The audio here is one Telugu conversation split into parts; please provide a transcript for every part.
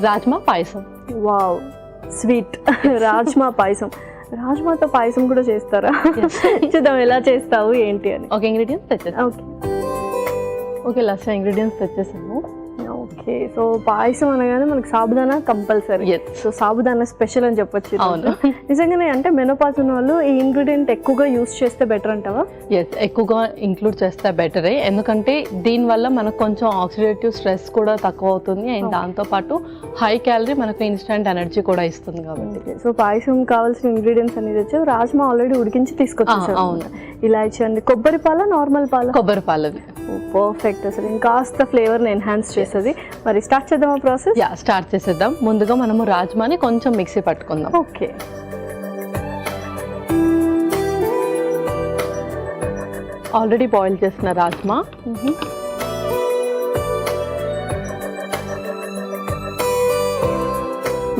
రాజ్మా పాయసం. Wow, sweet rajma payasam. రాజ్మాతో పాయసం కూడా చేస్తారా? చూద్దాం ఎలా చేస్తావు ఏంటి అని. ఓకే, ఇంగ్రీడియంట్స్ తెచ్చేసాం. ఓకే ఓకే, లాస్ట్ ఇంగ్రీడియంట్స్ తెచ్చేసాము. ఓకే, సో పాయసం అనగానే మనకి sabudana compulsory. So sabudana special అని చెప్పొచ్చు. అవును, నిజంగానే అంటే మెనోపాజ్ ఉన్న వాళ్ళు ఈ ఇంగ్రీడియంట్ ఎక్కువగా యూస్ చేస్తే బెటర్ అంటావా? ఎస్, ఎక్కువగా ఇంక్లూడ్ చేస్తే బెటరే. ఎందుకంటే దీనివల్ల మనకు కొంచెం ఆక్సిడేటివ్ స్ట్రెస్ కూడా తక్కువ అవుతుంది అండ్ దాంతోపాటు హై క్యాలరీ మనకు ఇన్స్టెంట్ ఎనర్జీ కూడా ఇస్తుంది కాబట్టి. సో పాయసం కావాల్సిన ఇంగ్రీడియంట్స్ అనేది వచ్చి రాజ్మా ఆల్రెడీ ఉడికించి తీసుకొచ్చేసారు. అవును, ఇలాచి అండి. కొబ్బరి పాల, నార్మల్ పాల? కొబ్బరి పాలవి. పర్ఫెక్ట్, అసలు ఇంకాస్త ఫ్లేవర్ని ఎన్హాన్స్ చేస్తుంది. మరి స్టార్ట్ చేద్దామా ప్రాసెస్? యా, స్టార్ట్ చేసేద్దాం. ముందుగా మనము రాజ్మాని కొంచెం మిక్సీ పట్టుకుందాం. ఓకే, ఆల్రెడీ బాయిల్ చేసిన రాజ్మా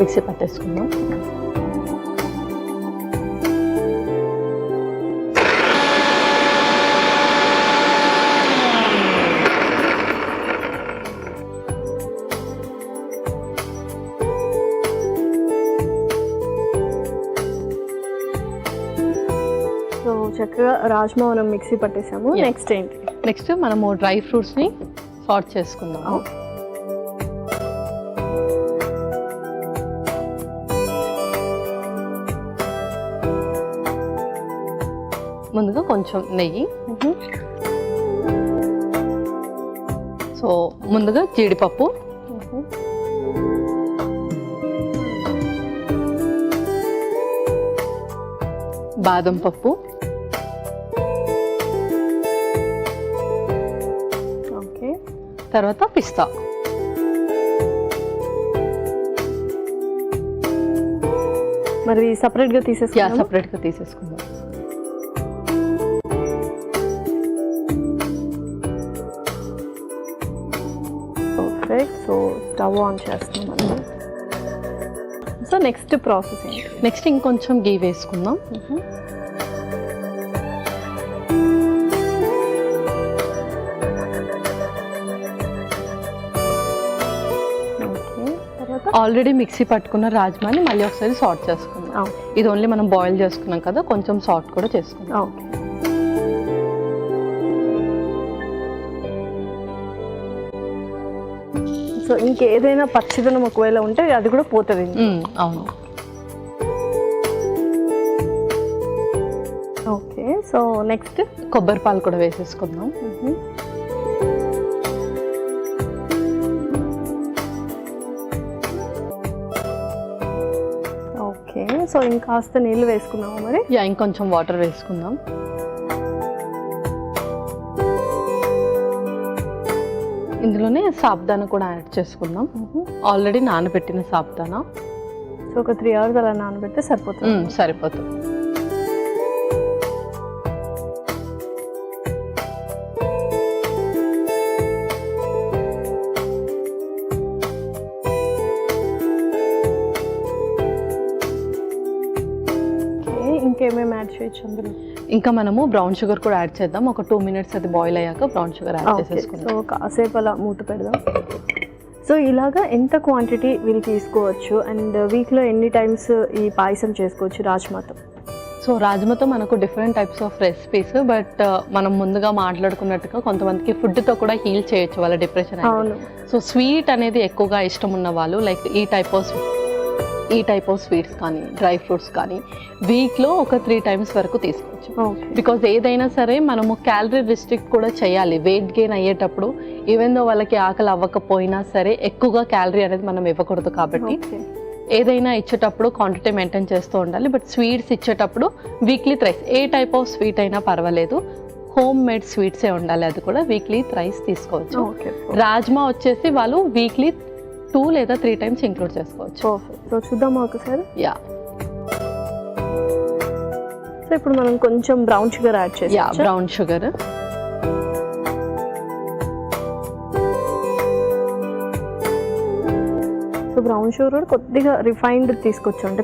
మిక్సీ పట్టేసుకుందాం. సో చక్కగా రాజ్మా మనం మిక్సీ పట్టేసాము. నెక్స్ట్ ఏంటి? నెక్స్ట్ మనము డ్రై ఫ్రూట్స్ని సార్ట్ చేసుకుందాం. ముందుగా కొంచెం నెయ్యి. సో ముందుగా జీడిపప్పు, బాదం పప్పు, ఓకే, తర్వాత పిస్తా. మరి సపరేట్గా తీసేసుకుందాం. సపరేట్గా తీసేసుకుందాం. పర్ఫెక్ట్. సో స్టవ్ ఆన్ చేస్తున్నాం. సో నెక్స్ట్ ప్రాసెస్ ఏంటి? నెక్స్ట్ ఇంకొంచెం గీ వేసుకుందాం. ఆల్రెడీ మిక్సీ పట్టుకున్న రాజ్మాని మళ్ళీ ఒకసారి సార్ట్ చేసుకుందాం. ఇది ఓన్లీ మనం బాయిల్ చేసుకున్నాం కదా, కొంచెం సార్ట్ కూడా చేసుకుందాం. ఓకే, సో ఇంకేదైనా పచ్చిదనం ఒకవేళ ఉంటే అది కూడా పోతుంది. అవును. ఓకే, సో నెక్స్ట్ కొబ్బరి పాలు కూడా వేసేసుకుందాం. ఓకే, సో ఇంకాస్త నీళ్ళు వేసుకున్నాము. మరి ఇంకొంచెం వాటర్ వేసుకుందాం. ఇందులోనే సాబుదానా కూడా యాడ్ చేసుకుందాం. ఆల్రెడీ నానబెట్టిన సాబుదానా. సో ఒక 3 hours అలా నానబెడితే సరిపోతుంది. సరిపోతుంది. ఇంకేమేమి యాడ్ చేయొచ్చు అందులో? ఇంకా మనము బ్రౌన్ షుగర్ కూడా యాడ్ చేద్దాం. ఒక 2 minutes అది బాయిల్ అయ్యాక బ్రౌన్ షుగర్ యాడ్ చేసేసుకుందాం. సో కాసేపు అలా మూత పెడదాం. సో ఇలాగా ఎంత క్వాంటిటీ వీళ్ళు తీసుకోవచ్చు అండ్ వీక్లో ఎన్ని టైమ్స్ ఈ పాయసం చేసుకోవచ్చు రాజ్మాతో? సో రాజ్మాతో మనకు different types of recipes, but మనం ముందుగా మాట్లాడుకున్నట్టుగా కొంతమందికి ఫుడ్తో కూడా హీల్ చేయొచ్చు వాళ్ళ డిప్రెషన్. అవును. సో స్వీట్ అనేది ఎక్కువగా ఇష్టం ఉన్న వాళ్ళు లైక్ ఈ టైప్ ఆఫ్ స్వీట్స్ కానీ డ్రై ఫ్రూట్స్ కానీ వీక్లో ఒక 3 times వరకు తీసుకోవచ్చు. బికాజ్ ఏదైనా సరే మనము క్యాలరీ రిస్ట్రిక్ట్ కూడా చేయాలి. వెయిట్ గెయిన్ అయ్యేటప్పుడు ఈవెన్ దో వాళ్ళకి ఆకలి అవ్వకపోయినా సరే ఎక్కువగా క్యాలరీ అనేది మనం ఇవ్వకూడదు. కాబట్టి ఏదైనా ఇచ్చేటప్పుడు క్వాంటిటీ మెయింటైన్ చేస్తూ ఉండాలి. బట్ స్వీట్స్ ఇచ్చేటప్పుడు weekly thrice A type of sweet అయినా పర్వాలేదు, హోమ్ మేడ్ స్వీట్సే ఉండాలి. అది కూడా వీక్లీ థ్రైస్ తీసుకోవచ్చు. రాజ్మా వచ్చేసి వాళ్ళు వీక్లీ 2 లేదా 3 times ఇంక్లూడ్ చేసుకోవచ్చు. సో చూద్దామా ఒకసారి? యా. సో ఇప్పుడు మనం కొంచెం బ్రౌన్ షుగర్ యాడ్ చేయాలి. Brown sugar. So brown sugar కొద్దిగా రిఫైన్డ్ తీసుకొచ్చు, అంటే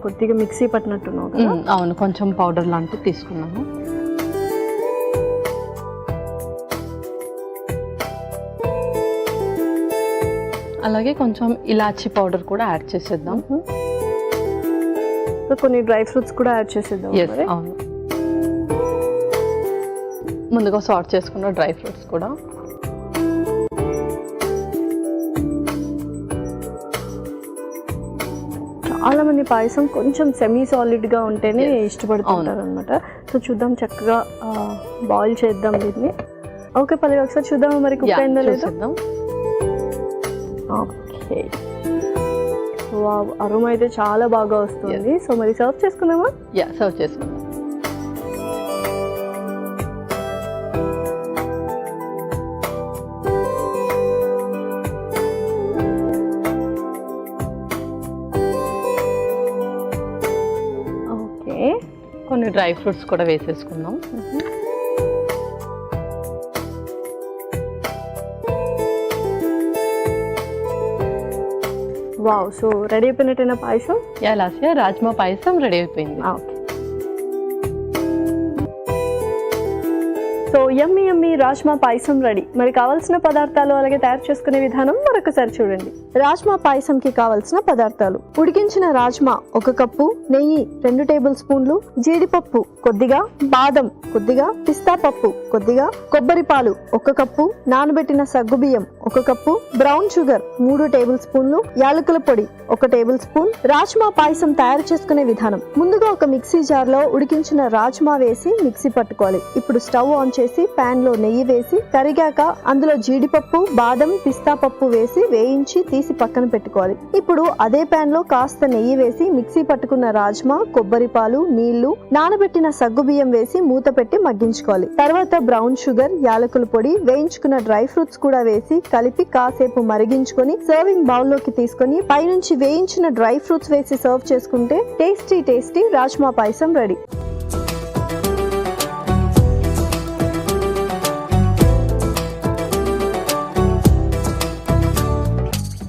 కొద్దిగా మిక్సీ పట్టినట్టున్నావు కదా? అవును, కొంచెం పౌడర్ లాంటివి తీసుకున్నాము. అలాగే కొంచెం ఇలాచీ పౌడర్ కూడా యాడ్ చేసేద్దాం. సో కొన్ని డ్రై ఫ్రూట్స్ కూడా యాడ్ చేసేద్దాం. ఎస్, అవును. ముందుగా సార్ట్ చేసుకున్న డ్రై ఫ్రూట్స్ కూడా. చాలా మంది పాయసం కొంచెం సెమీ సాలిడ్గా ఉంటేనే ఇష్టపడుతుంటారు అనమాట. సో చూద్దాం, చక్కగా బాయిల్ చేద్దాం దీన్ని. ఓకే పల్లవి, ఒకసారి చూద్దామా మరి కుక్ అయిందో లేదో. ఓకే, వావ్, అరోమా అయితే చాలా బాగా వస్తుంది. సో మరి సర్వ్ చేసుకుందామా? యా, సర్వ్ చేసుకుందాం. కొన్ని డ్రై ఫ్రూట్స్ కూడా వేసేసుకుందాం. వావ్, సో రెడీ అయిపోయినట్టేనా పాయసం? యా లాస్య, రాజ్మా పాయసం రెడీ అయిపోయింది. ఓకే, సో యమ్మీ యమ్మీ రాజ్మా పాయసం రెడీ. మరి కావాల్సిన పదార్థాలు అలాగే తయారు చేసుకునే విధానం మరొకసారి చూడండి. రాజ్మా పాయసంకి కావాల్సిన పదార్థాలు: ఉడికించిన రాజ్మా 1 కప్పు, నెయ్యి 2 టేబుల్ స్పూన్లు, జీడిపప్పు కొద్దిగా, బాదం కొద్దిగా, పిస్తా పప్పు కొద్దిగా, కొబ్బరి పాలు 1 కప్పు, నానబెట్టిన సగ్గుబియ్యం 1 కప్పు, బ్రౌన్ షుగర్ 3 టేబుల్ స్పూన్లు, యాలకుల పొడి 1 టేబుల్ స్పూన్. రాజ్మా పాయసం తయారు చేసుకునే విధానం: ముందుగా ఒక మిక్సీ జార్ లో ఉడికించిన రాజ్మా వేసి మిక్సీ పట్టుకోవాలి. ఇప్పుడు స్టవ్ ఆన్ చేసి పాన్ లో నెయ్యి వేసి కరిగాక అందులో జీడిపప్పు, బాదం, పిస్తా పప్పు వేసి వేయించి తీసి పక్కన పెట్టుకోవాలి. ఇప్పుడు అదే పాన్ లో కాస్త నెయ్యి వేసి మిక్సీ పట్టుకున్న రాజ్మా, కొబ్బరి పాలు, నీళ్లు, నానబెట్టిన సగ్గుబియ్యం వేసి మూత పెట్టి మగ్గించుకోవాలి. తర్వాత బ్రౌన్ షుగర్, యాలకుల పొడి, వేయించుకున్న డ్రై ఫ్రూట్స్ కూడా వేసి కలిపి కాసేపు మరిగించుకొని సర్వింగ్ బౌల్ లోకి తీసుకొని పైనుంచి వేయించిన డ్రై ఫ్రూట్స్ వేసి సర్వ్ చేసుకుంటే టేస్టీ రాజ్మా పాయసం రెడీ.